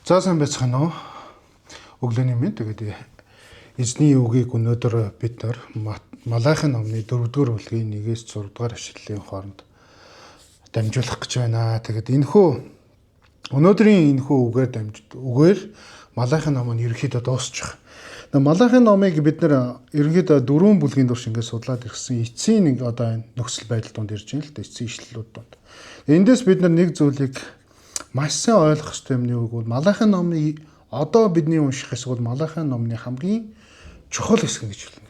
За сайн байцгаана уу? Өглөөний мэнд. Тэгээд эзний үгийг өнөөдөр бид нар Малахи номны 4-р бүлгийн 1-ээс 6-р ишлэлийн хооронд дамжуулах гэж байна. Тэгээд өнөөдрийн үгээр үгээр Малахи ном нь ерөнхийдөө дуусчих. Малахи номыг бид нар ерөнхийдөө 4 бүлгийн турш ингээд судлаад ирсэн эцсийн нэг одоо нөхцөл байдал донд ирж байна л да, эцсийн ишлэлүүд донд. Эндээс бид нар нэг зүйлийг маш сайн ойлгох ёстой юм нь юу гэвэл Малахи номны одоо бидний унших хэсэг бол Малахи номны хамгийн чухал хэсэг гэж хэлнэ.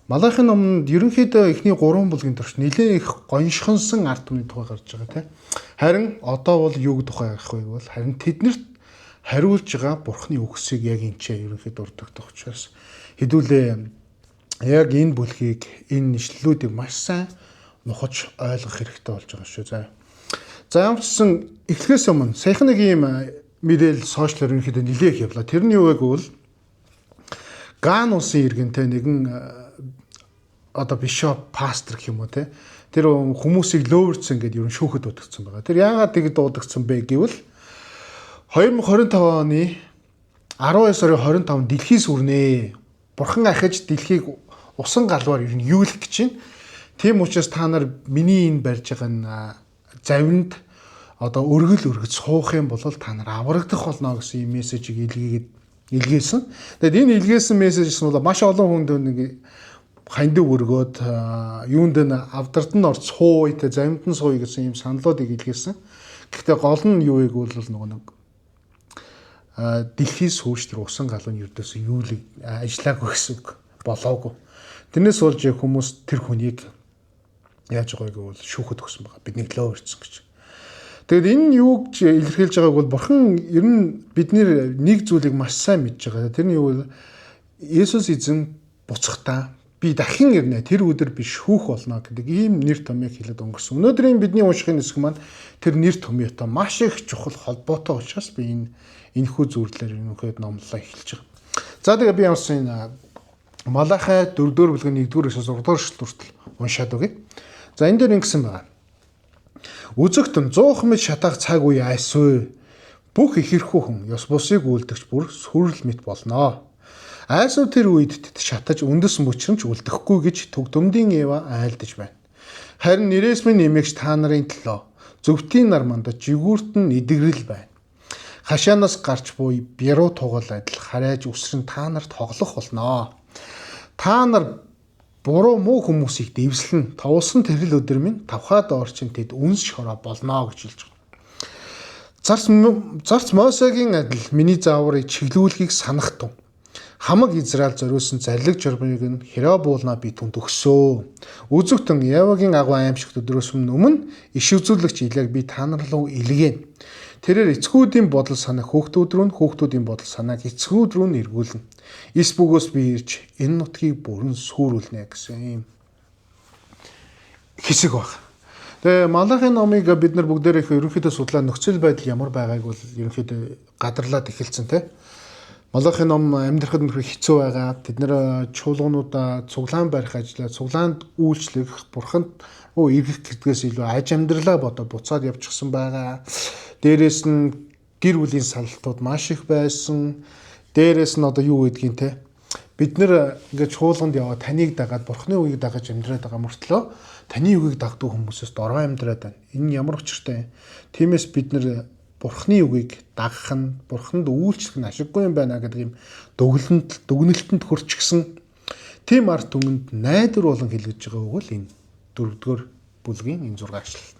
Малахи номонд ерөнхийдөө эхний 3 бүлгийн турш нэлээд их гоншихонсон ард түмний тухай гарч байгаа тийм. Харин одоо бол юуг тухай гарах вэ гэвэл харин тэднэрт хариулж байгаа Бурхны үгсийг яг энэ ч ерөнхийдөө урддагдах учраас хэдүүлээ яг энэ бүлгийг энэ ишлэлүүдийг маш сайн нухаж ойлгох хэрэгтэй болж байгаа шүү. За ямар ч гэсэн эхлэхээс өмнө саяхан нэг юм мэдээлэл сошиалор ерөнхийдөө нэлээх явлаа. Тэр нь юу вэ гэвэл Ган улсын иргэнтэй нэгэн одоо бишоп пастор гэх юм уу те. Тэр хүмүүсийг лөөвөрцөн гэдээ ерөн шүүхэд дуудагдсан байгаа. Тэр яагаад тэгж дуудагдсан бэ гэвэл 2025 оны 12 сарын 25-нд дэлхийс үрнэ. Бурхан ахиж дэлхийг усан галваар ер нь юулах гэж байна. Тийм учраас та нар миний энэ барьж байгаа нь завинд одоо өргөж суух юм бол та нар аврагдах болно гэсэн юм мессежийг илгээсэн. Тэгэд энэ илгээсэн мессежс нь бол маш олон хүнд нэг хандив өргөөд юунд н авдарт нь орц сууй те завинд нь сууй гэсэн юм саналуудыг илгээсэн. Гэхдээ гол нь юу вэ гэвэл нэг дэлхийс хөөж тэр усан галуу нь ердөөс юулыг ажиллаагүй гэсэн үг болоогүй. Тэрнээс болж хүмүүс тэр хүнийг яаж байгааг бол шүүхэд өгсөн байгаа. Биднийг лөө өрцсөн гэж. Тэгэд энэ юуг илэрхийлж байгааг бол Бурхан ер нь бидний нэг зүйлийг маш сайн мэдж байгаа. Тэр нь юу вэ? Есүс эзэн буцахтаа би дахин ирнэ. Тэр өдөр би шүүх болно гэдэг ийм нэр томьёог хэлээд өнгөрсөн. Өнөөдрийн бидний уншихын хэсэг маань тэр нэр томьёотой маш их чухал холбоотой учраас би энэхүү зүйлээр ерөнхийдөө номлолоо эхэлж байгаа. За тэгээ би ямарсан энэ Малахи 4-р бүлгийн 1-р эсээс 6-р эшлэл хүртэл уншаад өгье. За энэ дээр ингэсэн байна. Үзэгтэн 100 мэд шатаах цаг үе айсвэ. Бүх ихэрхүү хүн ёс бусыг үлдэгч бүр сүрэл мэт болноо. Айсв тэр үед тэд шатаж үндэс мөчрөмж үлдэхгүй гэж төгдөмдийн Ева айлдаж байна. Харин нэрээсмэн нэмэгч та нарын төлөө зөвхтийн нар мандаж жигүүрт нь идэгрэл байна. Хашаанаас гарч буй бяруу тугал адил харайж үсрэн та нарт тоглох болноо. Та нар буруу муу хүмүүсийг дэвслэн товсон тэрхэл өдөр минь тавхаад орчин тэд үнс шороо болноо гэж хэлж байгаа. Зарц Мосегийн адил миний зааврыг чиглүүлгийг санахтун. Хамаг Израиль зориулсан зарлиг журмыг нь хэрэг буулнаа би түнд өгсөө. Үзэгтэн Явагийн агуу аимшигт өдрөөс өмнө иш үзүүлэгч Илийг би та нар руу илгээнэ. Тэрээр эцгүүдийн бодол санаа хүүхдүүд рүү, хүүхдүүдийн бодол санааг эцгүүд рүү нь эргүүлнэ. Эс бөгөөс би ирж энэ нутгийг бүрэн сүрүүлнэ гэсэн юм хэсэг баг. Тэгээ Малахи номыг бид нар бүгдээрээ ерөнхийдөө судлаа нөхцөл байдал ямар байгааг бол ерөнхийдөө гадарлаад эхэлсэн те. Малахи ном амьдрахад нөхөр хэцүү байгаа. Тэд нэр чуулгануудаа цуглаан барих ажлаа, цуглаанд үйлчлэх, бурханд руу эргэх гэдгээс илүү аж амьдралаа буцаад явчихсан байгаа. Дээрээс нь гэр бүлийн салалтууд маш их байсан. Дээрээс нь одоо юу гэдгийг те. Бид нэр ингээд чуулганд яваа таныг дагаад бурхны үгийг дагаж амьдраад байгаа мөртлөө таны үгийг дагдаг хүмүүсээс дорой амьдраад байна. Энэ ямар учиртай. Тиймээс бид нэр бурхны үгийг дагах нь бурханд үйлчлэх нь ашиггүй юм байна гэдэг юм дүгнэлтэнд хүрчихсэн. Тийм ард түмэнд найдвар болон хэлгэж байгаа үг л энэ 4-р бүлгийн энэ 6 ишлэл.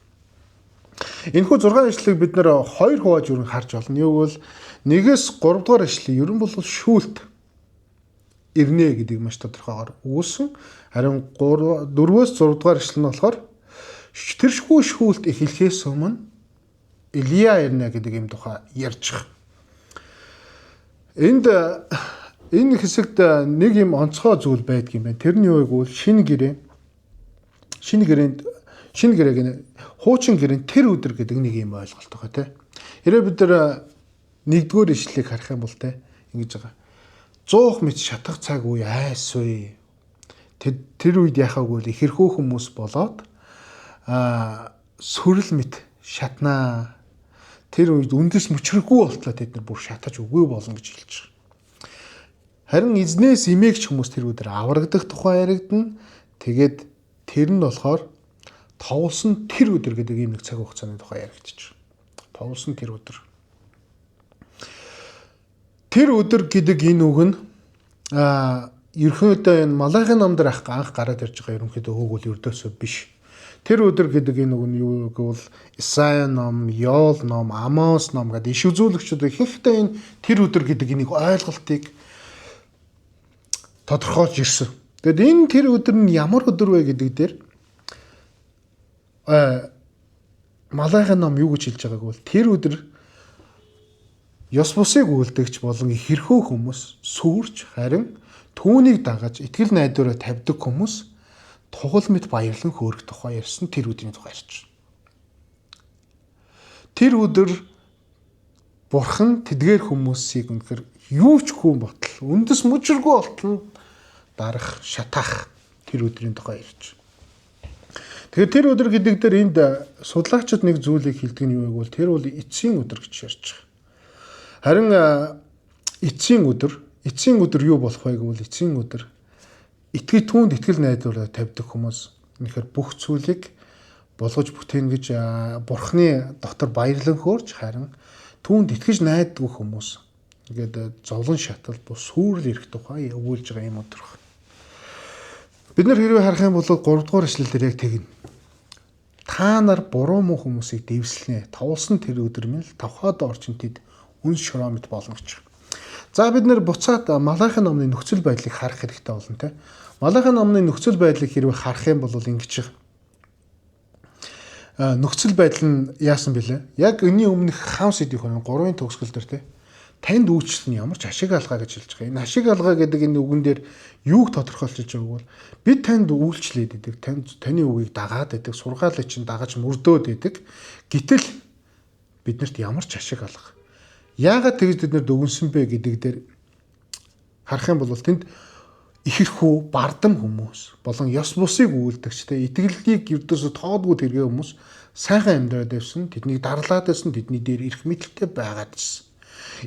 Энэхүү 6 ишлэлийг бид нэр 2 хувааж өрн харж болно. Юу гэвэл 1-ээс 3-р ишлэл ер нь бол шүүлт ирнэ гэдгийг маш тодорхойгоор өгүүлсэн. Харин 4-өөс 6-р ишлэл нь болохоор тэршгүй шүүлт эхлэхээс өмнө Илия ирнэ гэдэг юм тухай ярьж байгаа. Энэ хэсэгт нэг юм онцгой зүйл байдаг юм байна. Тэр нь юу гэвэл шинэ гэрээнд хуучин гэрээнд тэр өдөр гэдэг нэг юм ойлголт байгаа тийм. Хэрэг бид нар 1-р ишлэлийг харах юм бол тийм ингэж байгаа. 100 мэт шатах цаг үе айсвэ. Тэр үед яхаагүй л ихэрхүү хүмүүс болоод сүрэл мэт шатнаа. тэр үед үндэс мөчрөггүй болтлоо тэд нар бүр шатаж үгүй болно гэж хэлж байгаа. Харин эзнээс имээгч хүмүүс тэр өдөр аврагдах тухай яригдана. Тэгээд тэр нь болохоор товлсон тэр өдөр гэдэг ийм нэг цаг хугацааны тухай яригдчих. Товлсон тэр өдөр. Тэр өдөр гэдэг энэ үг нь ерөнхийдөө энэ Малахи ном дээр анх гараад ирж байгаа ерөнхийдөө үг бол ердөөсөө биш. Тэр өдөр гэдэг энэ үг нь юу гэвэл Исая ном, Йоэл ном, Амос ном гэдэг иш үзүүлэгчид ихэнхдээ энэ тэр өдөр гэдэг энийг ойлголтыг тодорхойлж ирсэн. Тэгэд энэ тэр өдөр нь ямар өдөр вэ гэдэг дээр Малахи ном юу гэж хэлж байгааг бол тэр өдөр ёс бусыг үлдэгч болон их хэрхөө хүмүүс сүрж харин түүнийг дагаж итгэл найдвараа тавьдаг хүмүүс тухал мэт баярлан хөөрөх тухай ярьсан тэр өдрийн тухай ярьж байна. Тэр өдөр Бурхан тэдгээр хүмүүсийг үнэхээр юу ч хүн ботл үндэс мөчргүй болтол дарах шатаах тэр өдрийн тухай ярьж байна. Тэгэхээр тэр өдөр гэдэг дээр энд судлаачид нэг зүйлийг хэлдэг нь юу вэ гэвэл тэр бол эцсийн өдөр гэж ярьж байгаа. Харин эцсийн өдөр юу болох вэ гэвэл эцсийн өдөр итгэж түүнд итгэл найдвараа тавьдаг хүмүүс үнэхээр бүх зүйлийг болгож бүтээн гэж Бурхны дотор баярлан хөөрч харин түүнд итгэж найддаг хүмүүс ингээд зовлон шатал бус сүрэл ирэх тухай өгүүлж байгаа юм өдөр байна. Бид нар хэрвээ харах юм бол 3 дугаар эшлэл дээр яг тэгнэ. Та нар буруу муу хүмүүсийг дэвслэнэ. Товлсон тэр өдөр минь л тавхаад орчин тэд үнс шромит болно гэж. За бид нэр буцаад Малахи номны нөхцөл байдлыг харах хэрэгтэй болно те. Малахи номны нөхцөл байдлыг хэрвээ харах юм бол ингэж нөхцөл байдал нь яасан бэлээ? Яг энэний өмнөх хаус эдийн хоног 3-ын төгсгөл дээр те. Танд үйлчлэл нь ямар ч ашиг алгаа гэж хэлж байгаа. Энэ ашиг алгаа гэдэг энэ үгэн дээр юуг тодорхойлж байгаа бол бид танд үйлчлээд идэг, таны үгийг дагаад идэг, сургаалыг чинь дагаж мөрдөөд идэг. Гэтэл биднэрт ямар ч ашиг алга. Яагаад тэгж бид нар дүгнсэн бэ гэдэг дээр харах юм бол тэнд ихэрхүү бардам хүмүүс болон ёс бусыг үйлдэгчтэй итгэлийг ердөөсө тоодгүй тэргээ хүмүүс сайхан амьдраад байсан. Тэднийг дарлаад байсан, тэдний дээр эрх мэдэлтэй байгаад байсан.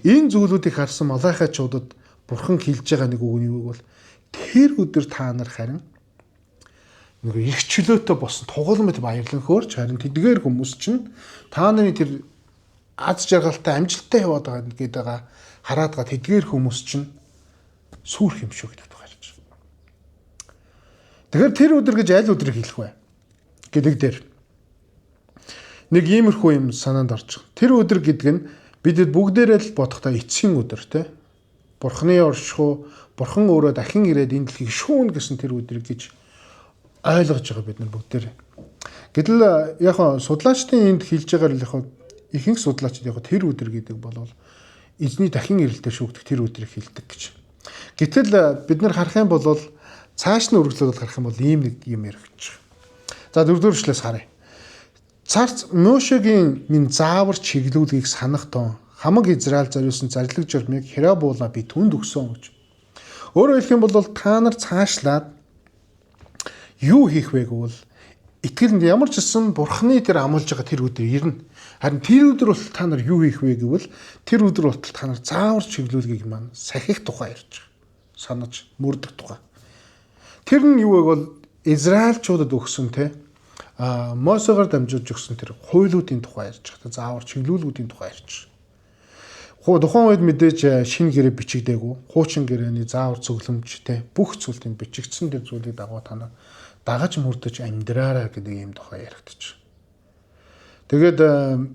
Энэ зүйлүүдийг харсан Малахичуудад Бурхан хэлж байгаа нэг үг нь юу гэвэл тэр өдөр та нар харин нэг их чөлөөтэй босон тугал мэт баярлан хөөрч харин тэдгээр хүмүүс чинь та нарын тэр аз жаргалтай амжилттай яваад байгаа гэдэг байгаа хараад байгаа тэдгээр хүмүүс чинь сүрх юм шүү гэдэг тухай ярьж байна. Тэгэхээр тэр өдөр гэж аль өдрийг хэлэх вэ гэдэг дээр нэг иймэрхүү юм санаанд орж байгаа. Тэр өдөр гэдэг нь бидэд бүгдээрээ л бодохдоо эцсийн өдөр те. Бурхны оршихуй, Бурхан өөрөө дахин ирээд энэ дэлхийг шүүн гэсэн тэр өдрийг гэж ойлгож байгаа бид нар бүгдээрээ. Гэтэл яг судлаачдын энд хэлж байгаагаар л яг ихэнх судлаачид яг тэр өдөр гэдэг бол эзний дахин ирэлтээр шүүгдэх тэр өдрийг хэлдэг гэж. Гэтэл бид нар харах юм бол цааш нь үргэлжлүүлээд харах юм бол ийм нэг юм яригдчих. За дөрөвдүгээр эшлээс харъя. Царц Мошегийн минь заавар чиглүүлгийг санах тон хамаг Израиль зориулсан зарлиг журмыг Херабуула би түнд өгсөн гэж. Өөрөөр хэлэх юм бол та нар цаашлаад юу хийх вэ гэвэл итгэлэнд ямар ч гэсэн Бурхны тэр амлаж байгаа тэр өдөр ирнэ. Харин тэр өдөр бол та нар юу хийх вэ гэвэл тэр өдөр бол та нар заавар чиглүүлгийг маань сахих тухай ярьж байгаа. Санаж мөрдөх тухай. Тэр нь юу вэ гэвэл Израильчуудад өгсөн те Мосегаар дамжуулж өгсөн тэр хуйлуудын тухай ярьж байгаа. Заавар чиглүүлгүүдийн тухай ярьж байгаа. Тухайн үед мэдээж шинэ гэрээ бичигдээгүй. Хуучин гэрээний заавар цөглөмжтэй бүх зүйлийн бичигдсэн тэр зүйлийг дагуу та нар дагаж мөрдөж амьдраарай гэдэг ийм тухай яригдчих. Тэгээд 5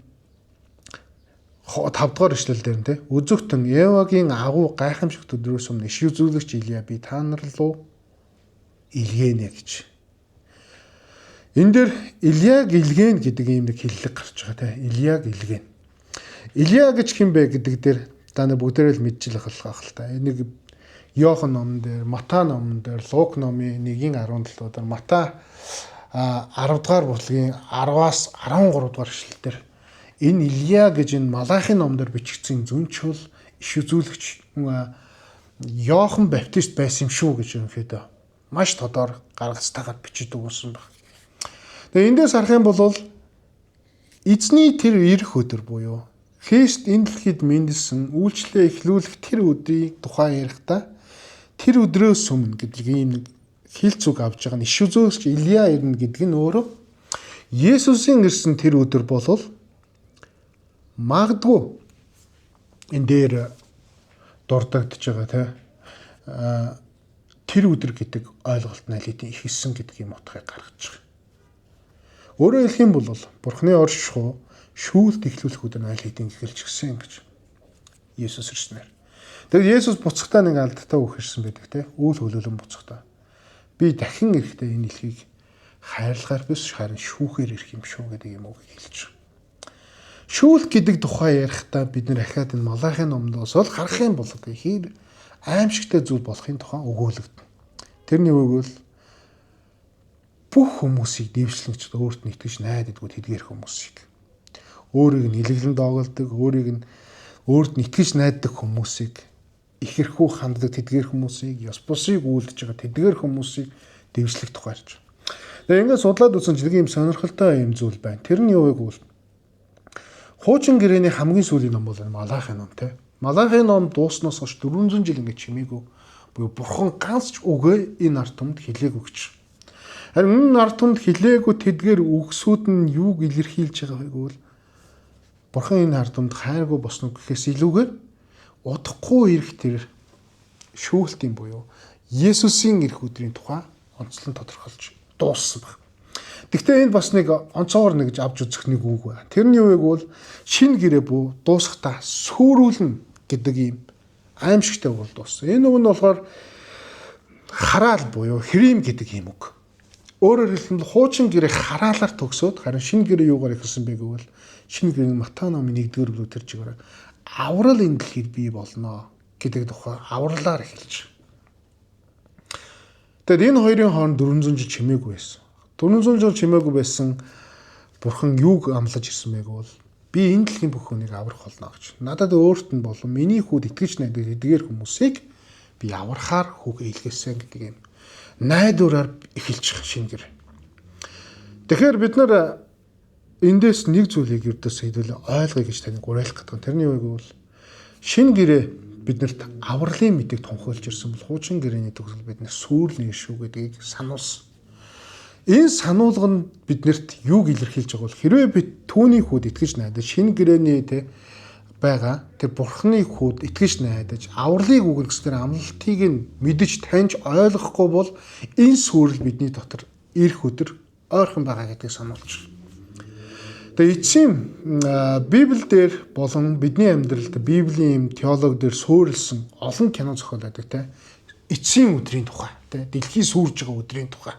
дугаар эшлэл дээр нь те үзэгтэн Евагийн агуу гайхамшигт өдрөөс өмнө иш үзүүлэгч Илия би та нар руу илгээнэ гэж. Энэ дээр Илияг илгээн гэдэг ийм нэг хэллэг гарч байгаа те. Илияг илгээн. Илия гэж хэн бэ гэдэг дээр та нар бүгдээрээ л мэдчихэл ахалгаа л та. Энийг Иохан номон дээр, Матай номон дээр, Лук номын 1:17 дээр, Матай 10 дугаар бүлгийн 10-аас 13 дугаар эшлэл дээр энэ Илия гэж энэ Малахи ном дээр бичигдсэн зүнчл иш үзүүлэгч Иохан Баптист байсан юм шүү гэж ерөнхийдөө маш тодор гаргацтайгаар бичиж өгсөн байна. Тэгээ эндээс харах юм бол эзний тэр ирэх өдөр буюу Христ энэ дэлхийд мэндэлсэн үйлчлээ эхлүүлэх тэр өдрийг тухайн ярихдаа тэр өдрөөс өмнө гэдэг ийм нэг хилц үг авж байгаа нь иш үзүүлэгч Илия ирнэ гэдэг нь өөрөө Есүсийн ирсэн тэр өдөр болвол магадгүй энэ дээр дурддагдж байгаа тэр өдөр гэдэг ойлголт налидын их эссэн гэдэг юм утгыг гаргаж байгаа. Өөрөөр хэлэх юм бол Бурхны оршихуй шүүлт эхлүүлэх өдөр нь аль хэдийн эхэлж гисэн гэж Есүс ирснээр. Тэгээд Есүс буцахтаа нэг алдтаа үг ирсэн байдаг үйл хөлөөлөн буцахтаа. Би дахин ирэхдээ энэ дэлхийг хайрлагаар биш харин шүүхээр ирэх юм шүү гэдэг юм үг хэлж байгаа. Шүүлт гэдэг тухай ярихдаа бид нэр ахаад энэ Малахи номдоос бол харах юм бол хэр аимшигтай зүйл болохын тухай өгүүлэгдэнэ. Тэрний үг бол бүх хүмүүсийг дэвшлэгч өөрт нь итгэж найдадгүй тэдгээр хүмүүсийг өөрийг нь илэглэн доголдог, өөрийг нь өөрт нь итгэж найддаг хүмүүсийг ихэрхүү ханддаг тэдгээр хүмүүсийг, ёс бусыг үйлдэж байгаа тэдгээр хүмүүсийг дэвшлэх тухайрч. Тэгээ ингээд судлаад үзсэн чинь нэг юм сонирхолтой юм зүйл байна. Тэр нь юу вэ гэвэл хуучин гэрээний хамгийн сүүлийн ном бол Малахи ном Малахи ном дууснаас хойш 400 жил ингээд чимээгүй буюу бурхан ганц ч үгээ энэ ард түмэнд хэлээгүй гэж. Харин энэ ард түмэнд хэлээгүй тэдгээр үгсүүд нь юуг илэрхийлж байгаа вэ гэвэл бурхан энэ ард түмэнд хайргүй босноо гэхээс илүүгээр удахгүй ирэх тэр шүүлтийн буюу Есүсийн ирэх өдрийн тухай онцлон тодорхойлж дууссан байна. Гэхдээ энд бас нэг онцгоор нэгж авч үзэх нэг үг байна. Тэрний юу вэ гэвэл шинэ гэрээ буу дуусахтаа сүрүүлнэ гэдэг ийм аимшигтай бол дууссан. Энэ үг нь болохоор хараал буюу хрим гэдэг ийм үг. Өөрөөр хэлбэл хуучин гэрээ хараалаар төгсөөд харин шинэ гэрээ юугаар ихсэн бэ гэвэл шинэ гэрээ Матай номын 1-р бүлэг тэр чигээр аврал энэ дэлхийд бий болно гэдэг тухай авралаар эхэлж. Тэгэд энэ хоёрын хооронд 400 жил чимээгүй байсан. 400 жил чимээгүй байсан бурхан юуг амлаж ирсэн бэ гэвэл би энэ дэлхийн бүх хүнийг аврах болно гэж. Надад өөрт нь болон миний хүүд итгэж найдаг эдгээр хүмүүсийг би аврахаар хүүгээ илгээсэн гэдэг юм найдвараар эхэлж шинэ гэр. Тэгэхээр бид нар эндээс нэг зүйлийг ердөөс хэдүүл ойлгоё гэж таныг уриалах гэдэг. Тэрний үг бол шинэ гэрээ биднэрт авралын мэдээг тунхаглаж ирсэн бол хуучин гэрээний төгсгөл биднэр сүрлэн шүү гэдгийг сануулсан. Энэ сануулга нь биднэрт юуг илэрхийлж байгаа бол хэрвээ бид түүний хүүд итгэж найдаж шинэ гэрээний байгаа тэр бурхны хүүд итгэж найдаж авралыг үгэлгэснээр амлалтыг нь мэдж таньж ойлгохгүй бол энэ сүрэл бидний дотор ирэх өдөр ойрхон байгаа гэдгийг сануулж байна. Тэгээ эцсийн Библиэлд болон бидний амьдралд Библийн теологи дээр суурилсан олон кино зохиолдог эцсийн өдрийн тухай дэлхий сүрж байгаа өдрийн тухай.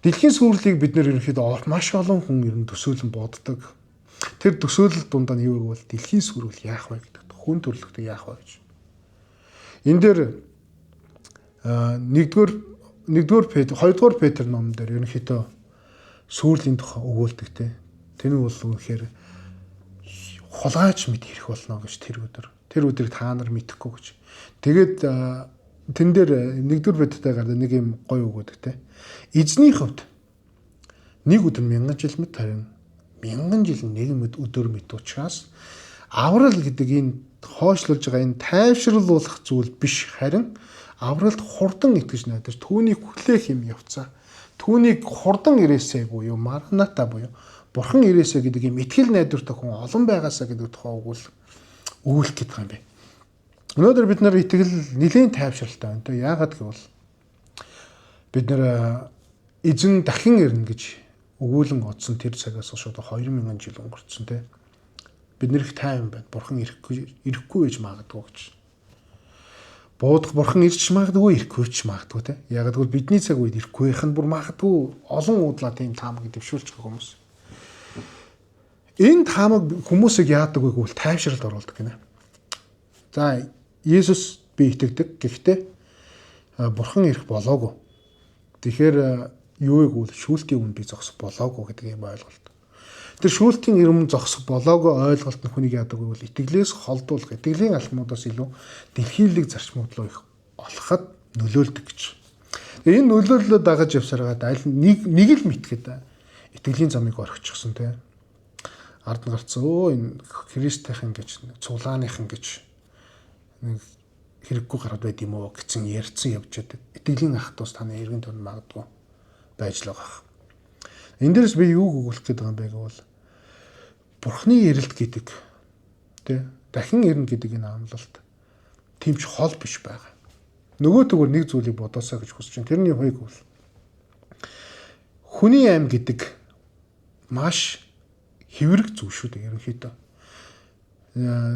Дэлхийн сүрлийг бид нэр ерөнхийдөө маш олон хүн ер нь төсөөлөн боддог. Тэр төсөөлөл дундаа нь юу гэвэл дэлхийн сүрүүл яах вэ гэдэг. Хүн төрлөختөд яах вэ гэж. Энэ дээр 1-р Петр 2-р Петр номон дээр ерөнхийдөө сүрлийн тухай өгүүлдэг те. Тэний бол үнэхээр хулгайч мэд ирэх болно гэж тэр өдрийг та нар мэдэхгүй гэж. Тэгээд тэн дээр 1-р Петртэй гардаг нэг юм гоё үг өгдөг те. Эзний хувьд нэг өдөр 1000 жил мэд харин 1000 жил нэг өдөр мэд учраас аврал гэдэг энэ хойшлуулж байгаа энэ тайвшруулах зүйл биш харин авралд хурдан итгэж найдаж түүнийг хүлээх юм явцаа. Түүнийг хурдан ирээсэй буюу мараната буюу бурхан ирээсэй гэдэг юм итгэл найдвартай хүн олон байгаасаа гэдэг тухай өгүүлэх гэдэг юм бэ. Өнөөдөр бид нар итгэл нэлийн тайвшралтай байна. Яагаад гэвэл бид нар эзэн дахин ирнэ гэж өгүүлэн одсон тэр цагаас шууд 2000 жил өнгөрцөн те. Бид нэр их тайван байна. Бурхан ирэхгүй гэж магадгүй гэж. Буудах бурхан ирч магадгүй ирэхгүй ч магадгүй те. Яг гэвэл бидний цаг үед ирэхгүй их нь бүр магадгүй олон уудлаа тийм таамаг дэвшүүлж байгаа хүмүүс. Энэ таамаг хүмүүсийг яадаг вэ гэвэл тайвшралд оруулдаг гинэ. За Есүс би итгэдэг. Гэхдээ бурхан ирэх болоогүй. Тэгэхээр юу вэ гэвэл шүүлтийн өмнө би зогсох болоогүй гэдэг юм ойлголт. Тэр шүүлтийн өмнө зогсох болоогүй ойлголт нь хүнийг яадаг вэ гэвэл итгэлээс холдуулах, итгэлийн алхмуудаас илүү дэлхийлэг зарчмууд руу их олоход нөлөөлдөг гэж. Энэ нөлөөллөд дагаж явсараад аль нэг л мэтгэхэд итгэлийн замыг орхичихсан тийм. ард нь гарцсан энэ Христийнхэн гэж цуглааныхан гэж нэг хэрэггүй гараад байд юм уу гэсэн ярьсан явж байдаг. Итгэлийн ах トゥ ус таны эргэн тойронд магадгүй байж л байгаа. Энд дээрс би юуг өгүүлэх гээд байгаа юм бэ гэвэл Бурхны эрэлт гэдэг тий дахин ирнэ гэдэг энэ амлалт тэмч хол биш байгаа. Нөгөө төгөр нэг зүйлийг бодосоо гэж хүсэж байна. Тэрний хувийг бол хүний аим гэдэг маш хэврэг зүйл шүү дээ ерөнхийдөө.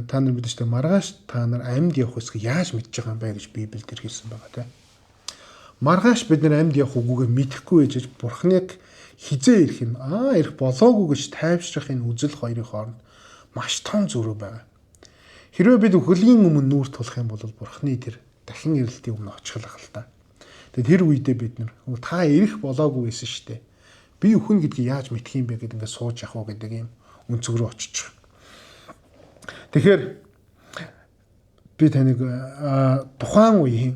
Та нар мэдээж тэ маргааш та нар амьд явах эсхийг яаж мэдж байгаа юм бэ гэж Библиэд хэлсэн байгаа тийм. Маргааш бид нар амьд явах үгүйгээ мэдэхгүй ээж Бурхныг хизээ ирэх нь ирэх болоогүй гэж тайвшрах энэ үзэл хоёрын хооронд маш том зөрүү байгаа. Хэрвээ бид хөлийн өмнө нүүр тулах юм бол Бурхны тэр дахин ирэлтийн өмнө очихлах л та. Тэгээд тэр үедээ бид нар та ирэх болоогүй байсан шүү дээ. Би өхөн гэдгийг яаж мэдх юм бэ гэдэг ингээд сууж явах уу гэдэг юм өнцөг рүү очиж байгаа. Тэгэхээр би таныг тухайн үеийн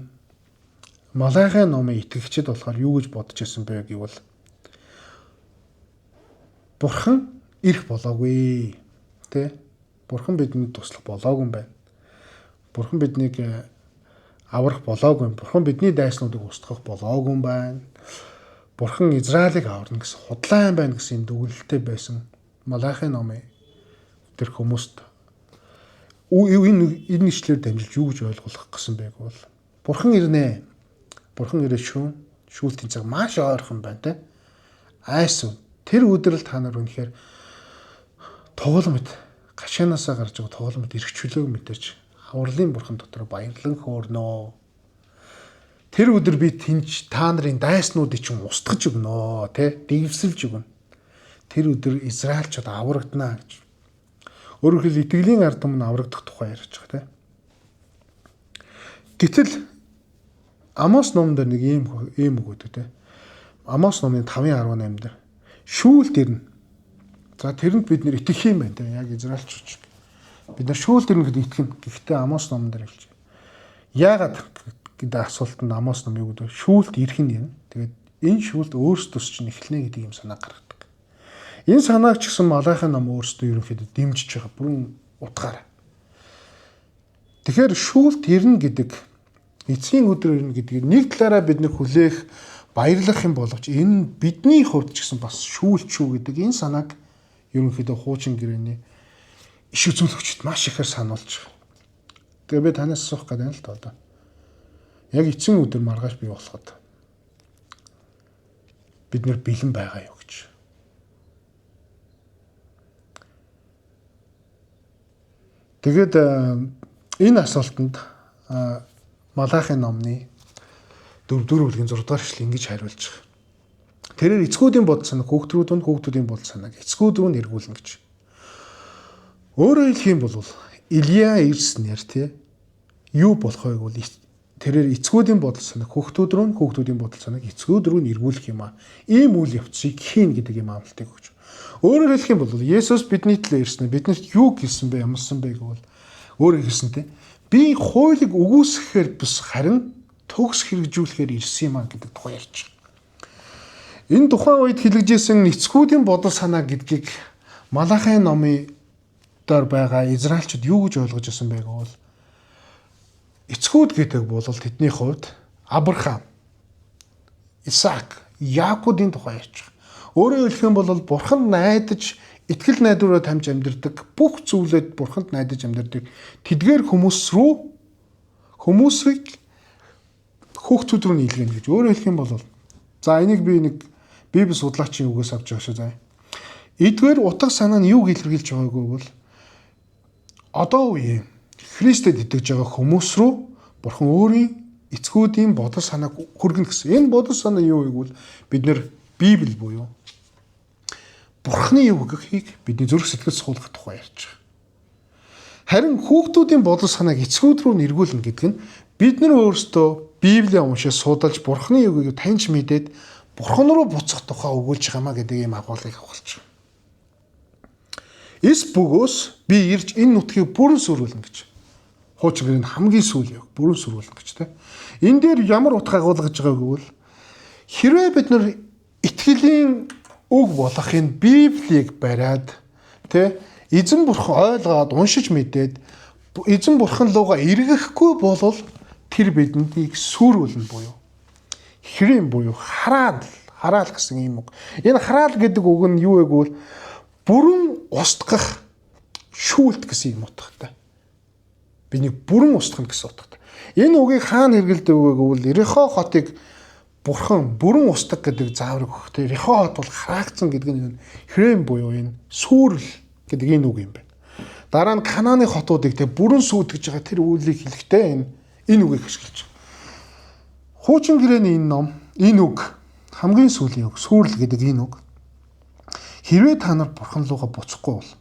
Малахи номын итгэгчид болохоор юу гэж бодож байсан бэ гэвэл Бурхан ирэх болоогүй тий. Бурхан бидэнд туслах болоогүй юм байна. Бурхан биднийг аврах болоогүй юм. Бурхан бидний дайснуудыг устгах болоогүй юм байна. Бурхан Израилийг аварна гэсэн худлаа юм байна гэсэн дүгнэлттэй байсан Малахи номын тэр хүмүүст энэ ишлэлээр дамжиж юу гэж ойлгох гэсэн бэ гэвэл Бурхан ирнэ. Бурхан ирээ шүүлтийн цаг маш ойрхон байна те. Айсуу тэр өдрөл та нар үнэхээр тогломт гашаанаасаа гарч байгаа тогломт эргчлөөг мэдээж авралын Бурхан дотор баярлан хөөрнөө. Тэр өдөр би тэнч та нарын дайснуудыг чинь устгаж өгнө те. Дэвсэлж өгнө. Тэр өдөр Израильчууд аврагдана гэж. Өөрөөр хэлбэл итгэлийн ард түмэн аврагдах тухай ярьж байгаа те. Гэтэл Амос номд нэг ийм үг өгдөг те. Амос номын 5:18 дээр шүүлт ирнэ. За тэрэнд бид нэр итгэх юм байна те. Яг Израильчууд. Бид нар шүүлт ирнэ гэдэгт итгэнэ. Гэхдээ Амос номон дээр хэлж байна. Яагаад гэдэг асуултанд Амос ном юу гэдэг шүүлт ирэх нь юм. Тэгээд энэ шүүлт өөрсдөөс чинь эхэлнэ гэдэг юм санаа гаргадаг. Энэ санааг ч гэсэн Малахи ном өөрсдөө ерөнхийдөө дэмжиж байгаа бүрэн утгаараа. Тэгэхээр шүүлт ирнэ гэдэг эцгийн өдөр ирнэ гэдгийг нэг талаараа бид нэр хүлээх баярлах юм боловч энэ бидний хувьд ч гэсэн бас шүүлт шүү гэдэг энэ санааг ерөнхийдөө хуучин гэрээний иш үзүүлэгчд маш ихээр сануулж байгаа. Тэгээ би танаас асуух гэдэг нь л тоо. Яг эцсийн өдөр маргааш бий болоход бид нэр бэлэн байгаа юу гэж. Тэгээд энэ асуултанд Малахи номны 4-р бүлгийн 6-р эшлэл ингэж хариулж байгаа. Тэрээр эцгүүдийн бодол санааг хүүхдүүдийн бодол санааг эцгүүд рүү нэргүүлнэ гэж. Өөрөөр хэлэх юм бол Илия ирснээр тий юу болох вэ гэвэл тэрээр эцгүүдийн бодол санааг хүүхдүүдийн бодол санааг эцгүүд рүү нэргүүлэх юм аа. Ийм үйл явцыг хийн гэдэг юм амлалтыг өгч. Өөрөөр хэлэх юм бол Есүс бидний төлөө ирсэн. Биднэрт юу хэлсэн бэ? Ямарсан бэ гэвэл өөрөөр хэлсэн тий би хуулийг үгүйсгэхээр бус харин төгс хэрэгжүүлэхээр ирсэн юм аа гэдэг тухай ярьж байна. Энэ тухайн үед хэлэгжсэн эцгүүдийн бодол санаа гэдгийг Малахи номын дээр байгаа Израильчууд юу гэж ойлгож байсан бэ гэвэл эцгүүд гэдэг бол тэдний хувьд Авраам, Исаак, Яакуудын тухай ярьж байгаа. Өөрөөр хэлэх юм бол Бурханд найдаж итгэл найдвараа тамж амьдардаг бүх зүйлээд Бурханд найдаж амьдардаг тэдгээр хүмүүсийг хүүхдүүд рүү нийлгэнэ гэж. Өөрөөр хэлэх юм бол за энийг би нэг Библи судлаачийн үгээс авч байгаа шүү заа. Эдгээр утга санаа нь юуг илэрхийлж байгааг бол одоо үеийн Христэд итгэж байгаа хүмүүс рүү Бурхан өөрийн эцгүүдийн бодол санааг хүргэнэ гэсэн. Энэ бодол санаа юу вэ гэвэл бид нэр Библи буюу Бурханы үгийг бидний зүрх сэтгэл суулгах тухай ярьж байгаа. Харин хүүхдүүдийн бодол санааг эцгүүд рүү нэргүүлнэ гэдэг нь бид нар өөрсдөө Библийг уншиж судалж Бурханы үгийг таньж мэдээд Бурхан руу буцах тухай өгүүлж байгаамаа гэдэг ийм агуулгыг авахулж байгаа. Эс бөгөөс би ирж энэ нутгийг бүрэн сүрүүлнэ гэж. Хуучин гэрийн хамгийн сүүл яг бүрэн сүрүүлнэ гэж тэ. Энэ дээр ямар утга агуулгаж байгааг гэвэл хэрвээ бид нар итгэлийн үг болох энэ Библийг бариад тэ эзэн бурхан ойлгоод уншиж мэдээд эзэн бурхан руугаа эргэхгүй бол тэр биднийг сүрүүлнэ буюу хэрэм буюу хараал гэсэн юм үг. Энэ хараал гэдэг үг нь юу вэ гэвэл бүрэн устгах шүүлт гэсэн юм утгатай. Бидний бүрэн устгах гэсэн утгатай. Энэ үгийг хаана хэрэгэлдэг вэ гэвэл Ерихо хотыг бурхан бүрэн устгах гэдэг зааврыг өгөх. Ерихо хот бол хараагдсан гэдэг нь хэрэм буюу энэ сүрэл гэдэг энэ үг юм байна. Дараа нь Канааны хотуудыг бүрэн сүйтгэж байгаа тэр үйлийг хэлэхдээ энэ үгийг ашиглаж байгаа. Хуучин гэрээний энэ ном, энэ үг хамгийн сүүлийн үг, сүрэл гэдэг энэ үг. Хэрвээ та нар бурхан руугаа буцахгүй бол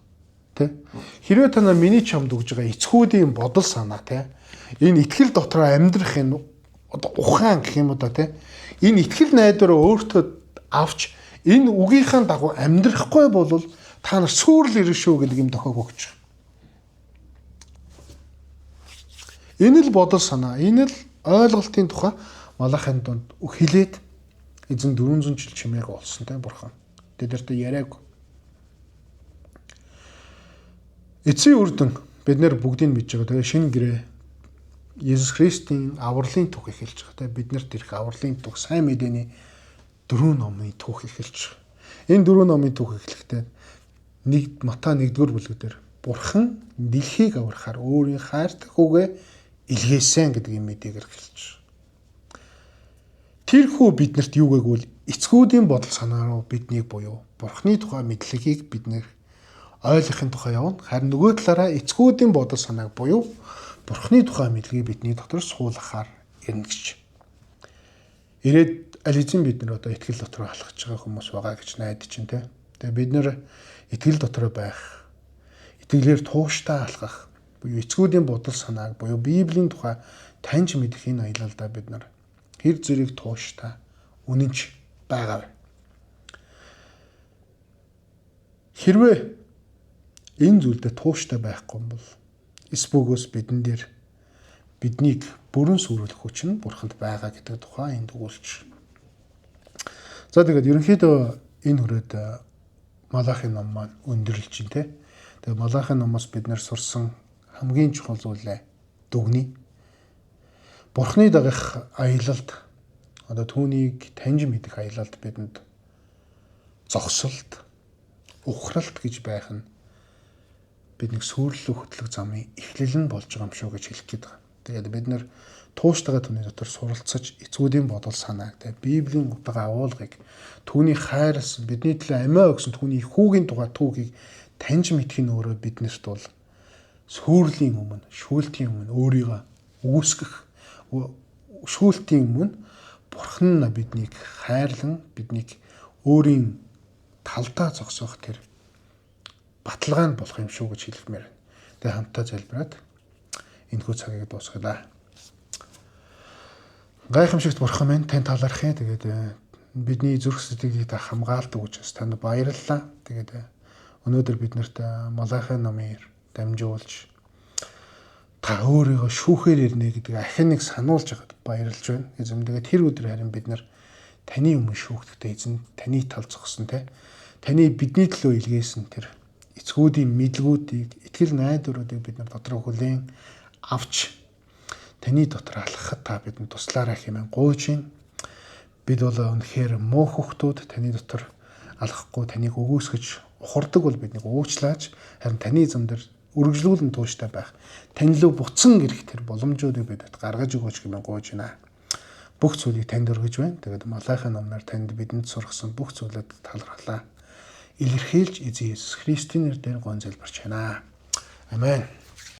хэрвээ та нар миний чамд өгж байгаа эцгүүдийн бодол санаа энэ итгэл дотроо амьдрах энэ ухаан гэх юм уу энэ итгэл найдвараа өөртөө авч энэ үгийнхаа дагуу амьдрахгүй бол та нар сүрэл ирнэ шүү гэдэг юм тохиог өгч байгаа. Энэ л бодол санаа, энэ л ойлголтын тухай Малахын донд хэлээд эзэн 400 жил чимээг олсон бурхан. Тэдэрт яриаг. Эцсийн үрдэн бид нэр бүгдийг мэдж байгаа. Тэгээ шинэ гэрээ Есүс Христийн авралын түүх эхэлж байгаа. Бид нарт ирэх авралын түүх, сайн мэдээний 4 номын түүх эхэлж байгаа. Энэ 4 номын түүх эхлэхдээ Матай 1-р бүлэг дээр бурхан дэлхийг аврахаар өөрийн хайртай хүүгээ илгээсэн гэдэг юм мэдээг эхэлж байгаа. Тэр хүү биднэрт юу гэвэл эцгүүдийн бодол санаа руу биднийг буюу бурхны тухай мэдлэгийг бид нэр ойлгохын тухай явна. Харин нөгөө талаараа эцгүүдийн бодол санааг буюу бурхны тухай мэдлэгийг бидний дотор суулгахаар ирнэ гэж. Ирээд аль эзэн бид нар одоо итгэл дотор алхаж байгаа хүмүүс байгаа гэж найдаж байна. Тэгээ бид нэр итгэл дотор байх, итгэлээр тууштай алхах, буюу эцгүүдийн бодол санааг буюу Библийн тухай таньж мэдэх энэ аялалдаа бид нар хэр зэрэг тууштай үнэнч байгаа вэ? Хэрвээ энэ зүйлдээ тууштай байхгүй бол эс бөгөөс бидэн дээр биднийг бүрэн сүрүүлэх хүч нь бурханд байгаа гэдэг тухай энд өгүүлж. За тэгээд ерөнхийдөө энэ хүрээд Малахын ном маань өндөрлж байна. Тэгээд Малахын номоос бид нэр сурсан хамгийн чухал зүйлээ дүгнэе. Бурхны дагах аялалд одоо түүнийг таньж мэдэх аялалд бидэнд зогсолт, ухралт гэж байх нь биднийг сүрлэх хөтлөх замын эхлэл нь болж байгаа юм шүү гэж хэлэх гээд байгаа. Тэгээд бид нэр тууштайгаа түүний дотор суралцаж эцгүүдийн бодол санааг Библийн утга агуулгыг түүний хайраас бидний төлөө амиа өгсөн түүний хүүгийн тухай түүхийг таньж мэдэх нь өөрөө биднэрт бол сүрлийн өмнө, шүүлтийн өмнө өөрийгөө үүсгэх шүүлтийн өмнө бурхан нь биднийг хайрлан биднийг өөрийн талдаа зогсоох тэр баталгаа нь болох юм шүү гэж хэлмээр байна. Тэгээ хамтдаа залбираад энэхүү цагийг дуусгая. Гайхамшигт бурхан минь тань талархъя. Тэгээд бидний зүрх сэтгэлийг та хамгаалт өгч танд баярлалаа. Тэгээд өнөөдөр бид нарт Малахын номыг дамжуулж та өөрийгөө шүүхээр ирнэ гэдэг ахин нэг сануулж байгаад баярлж байна. Эзэм тэгээд тэр өдөр харин бид нар таны өмнө шүүгдэхдээ эзэн таны тал зогсон таны бидний төлөө илгээсэн тэр эцгүүдийн мэдлгүүдийг, итгэл найдваруудыг бид нар дотроо хүлээн авч таны дотор алхахад та бидэнд туслаарай хэмээн гуйж байна. Бид бол үнэхээр муу хөхтүүд таны дотор алхахгүй таныг өгөөсгөж ухардаг бол биднийг уучлаач. Харин таны зам дээр үргэлжлүүлэн тууштай байх. Тань лөө буцан ирэх тэр боломжуудыг бидэд гаргаж өгөөч хэмээн гуйж байна. Бүх зүйлийг танд өргөж байна. Тэгээд Малахын номноор танд бидэнд сургасан бүх зүйлүүд талархлаа. Илэрхийлж эзэн Есүс Христийн нэрээр гон залбирч байна. Амен.